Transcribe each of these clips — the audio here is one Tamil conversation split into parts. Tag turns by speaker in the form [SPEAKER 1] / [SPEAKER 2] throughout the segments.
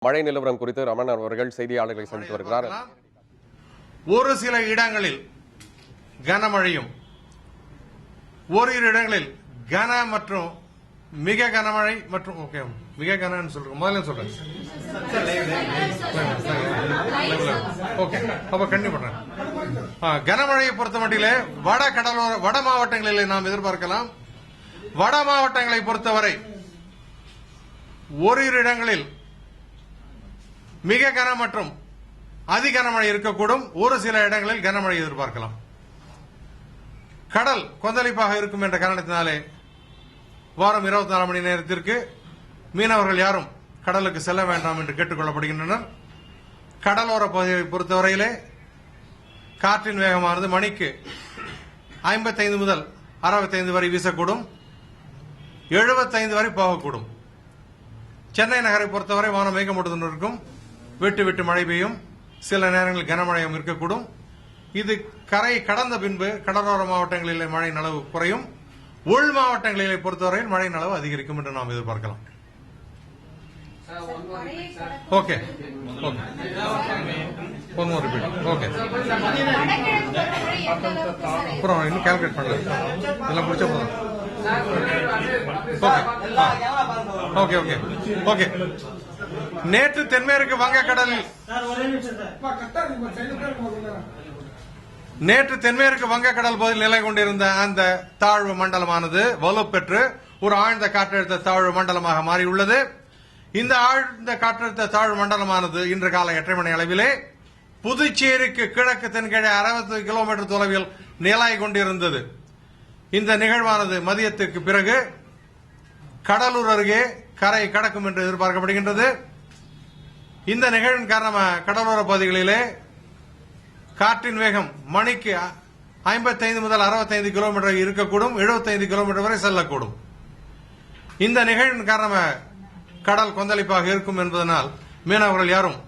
[SPEAKER 1] மழை நிலவரம் குறித்து ரமணன் அவர்கள் செய்தியாளர்களை சந்தித்து வருகிறார்.
[SPEAKER 2] ஒரு சில இடங்களில் கனமழையும் ஓரிரு இடங்களில் கன மற்றும் மிக கனமழை மற்றும் மிக கனன்னு சொல்றேன் முதல்ல சொல்றேன். அப்ப கண்டிப்பா பண்றேன். கனமழையை பொறுத்த மட்டிலே வட மாவட்டங்களில் நாம் எதிர்பார்க்கலாம். வட மாவட்டங்களை பொறுத்தவரை ஓரிரு இடங்களில் மிக கன மற்றும் அதி கனமழை இருக்கக்கூடும். ஒரு சில இடங்களில் கனமழை எதிர்பார்க்கலாம். கடல் கொந்தளிப்பாக இருக்கும் என்ற காரணத்தினாலே வாரம் 24 மணி நேரத்திற்கு மீனவர்கள் யாரும் கடலுக்கு செல்ல வேண்டாம் என்று கேட்டுக் கொள்ளப்படுகின்றனர். கடலோர பகுதியை பொறுத்தவரையிலே காற்றின் வேகமானது மணிக்கு 55 முதல் 65 வரை வீசக்கூடும். 75 வரை போகக்கூடும். சென்னை நகரை பொறுத்தவரை வானம் மேகமூட்டத்துடன் இருக்கும். விட்டு விட்டு மழை பெய்யும். சில நேரங்களில் கனமழையும் இருக்கக்கூடும். இது கரை கடந்த பின்பு கடலோர மாவட்டங்களிலே மழை அளவு குறையும். உள் மாவட்டங்களிலே பொறுத்தவரையில் மழை அளவு அதிகரிக்கும் என்று நாம் எதிர்பார்க்கலாம். ஓகே அப்புறம் இன்னும் கால்குலேட் பண்ணல. இதெல்லாம் பிடிச்ச போதும். Okay okay okay. நேற்று தென்மேற்கு வங்கக்கடலில் பகுதியில் நிலை கொண்டிருந்த அந்த தாழ்வு மண்டலமானது வலுப்பெற்று ஒரு ஆழ்ந்த காற்றழுத்த தாழ்வு மண்டலமாக மாறியுள்ளது. இந்த ஆழ்ந்த காற்றழுத்த தாழ்வு மண்டலமானது இன்று காலை 8 மணி அளவிலே புதுச்சேரிக்கு கிழக்கு தென்கிழே 60 கிலோமீட்டர் தொலைவில் நிலை கொண்டிருந்தது. இந்த நிகழ்வானது மதியத்திற்கு பிறகு கடலூர் அருகே கரை கடக்கும் என்று எதிர்பார்க்கப்படுகின்றது. இந்த நிகழ்வின் காரணமாக கடலோர பகுதிகளிலே காற்றின் வேகம் மணிக்கு 55 முதல் 65 கிலோமீட்டர் இருக்கக்கூடும். 75 கிலோமீட்டர் வரை செல்லக்கூடும். இந்த நிகழ்வின் காரணமாக கடல் கொந்தளிப்பாக இருக்கும் என்பதனால் மீனவர்கள் யாரும்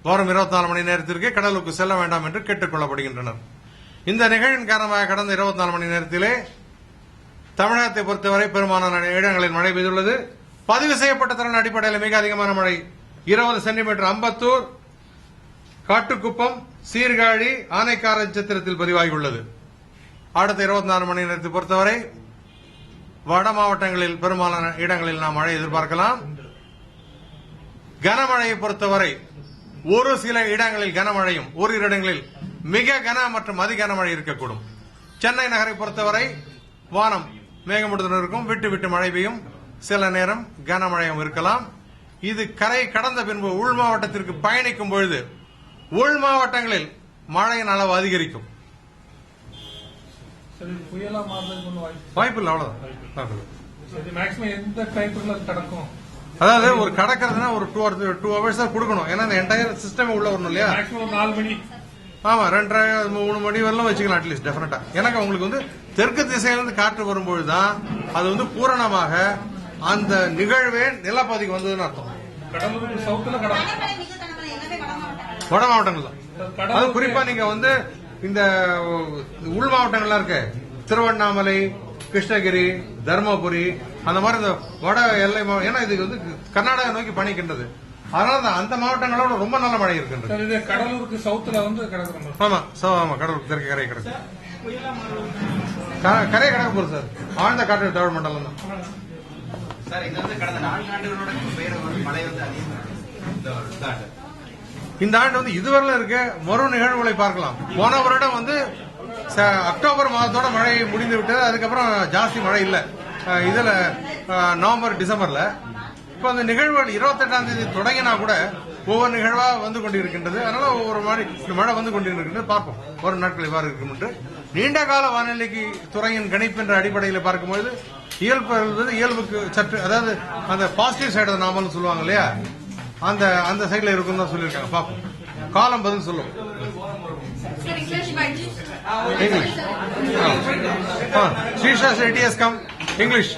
[SPEAKER 2] வாரம் 24 மணி நேரத்திற்கு கடலுக்கு செல்ல வேண்டாம் என்று கேட்டுக் கொள்ளப்படுகின்றனர். இந்த நிகழ்வின் காரணமாக கடந்த 24 மணி நேரத்திலே தமிழகத்தை பொறுத்தவரை பெரும்பாலான இடங்களில் மழை பெய்துள்ளது. பதிவு செய்யப்பட்ட திறன் அடிப்படையில் மிக அதிகமான மழை 20 சென்டிமீட்டர் அம்பத்தூர், காட்டுக்குப்பம், சீர்காழி, ஆனைக்கார நட்சத்திரத்தில் பதிவாகியுள்ளது. அடுத்த 24 மணி நேரத்தை பொறுத்தவரை வட மாவட்டங்களில் பெரும்பாலான இடங்களில் நாம் மழை எதிர்பார்க்கலாம். கனமழையை பொறுத்தவரை ஒரு சில இடங்களில் கனமழையும் ஓரிரு இடங்களில் மிக கன மற்றும் அதி கனமழை இருக்கக்கூடும். சென்னை நகரை பொறுத்தவரை வானம் மேகமூட்டத்துடன் இருக்கும். விட்டு விட்டு மழை பெய்யும். சில நேரம் கனமழையும் இருக்கலாம். இது கரை கடந்த பின்பு உள் மாவட்டத்திற்கு பயணிக்கும் பொழுது உள் மாவட்டங்களில் மழையின் அளவு அதிகரிக்கும். வாய்ப்பு இல்லை, அவ்வளவுதான். அதாவது ஒரு கடக்கிறதுனா ஒரு 2 hours கொடுக்கணும். ஏன்னா இந்த என்டையர் சிஸ்டம் உள்ள வரணும் இல்லையா? ஆமா, 2:30-3 மணி வரலாம் வச்சுக்கலாம் அட்லீஸ்ட் டெஃபினட்டா. எனக்கு உங்களுக்கு வந்து தெற்கு திசையிலிருந்து காற்று வரும்பொழுதுதான் அது வந்து பூரணமாக அந்த நிகழ்வே நிலப்பதிக்கு வந்ததுன்னு அர்த்தம். வட மாவட்டங்கள் தான். அது குறிப்பா நீங்க வந்து இந்த உள் மாவட்டங்கள்லாம் இருக்கு, திருவண்ணாமலை, கிருஷ்ணகிரி, தர்மபுரி, அந்த மாதிரி இந்த வட எல்லை ஏன்னா இது வந்து கர்நாடகா நோக்கி பணிக்கின்றது. அதனால அந்த மாவட்டங்களோட ரொம்ப நல்ல மழை இருக்கின்றது.
[SPEAKER 3] கடலூருக்கு சவுத்துல வந்து கிடக்குறோம்.
[SPEAKER 2] ஆமா கடலூர் தெற்கு கரை கிடக்கு. கரை கிடக்க போகுது சார். ஆழ்ந்த காற்று தாழ்வு மண்டலம் தான். இந்த ஆண்டு வந்து இதுவரையில இருக்க மறு நிகழ்வுகளை பார்க்கலாம். போன வருடம் வந்து அக்டோபர் மாதத்தோட மழை முடிந்து விட்டது. அதுக்கப்புறம் ஜாஸ்தி மழை இல்ல. இதுல நவம்பர் டிசம்பர்ல இப்ப அந்த நிகழ்வுகள் 28ஆம் தேதி தொடங்கினா கூட ஒவ்வொரு நிகழ்வா வந்து கொண்டிருக்கின்றது. அதனால ஒவ்வொரு மாதிரி மழை வந்து கொண்டிருக்கின்றது. பார்ப்போம் ஒரு நாட்கள் இவ்வாறு இருக்கும் என்று. நீண்ட கால வானிலைக்கு துறையின் கணிப்பு என்ற அடிப்படையில் பார்க்கும்போது இயல்புக்கு சற்று, அதாவது அந்த பாசிட்டிவ் சைடு நாமல்னு சொல்லுவாங்க இல்லையா, அந்த சைட்ல இருக்கும் தான் சொல்லியிருக்காங்க. பார்ப்போம், காலம் பதில் சொல்லும். English. Srisha said he has come. English.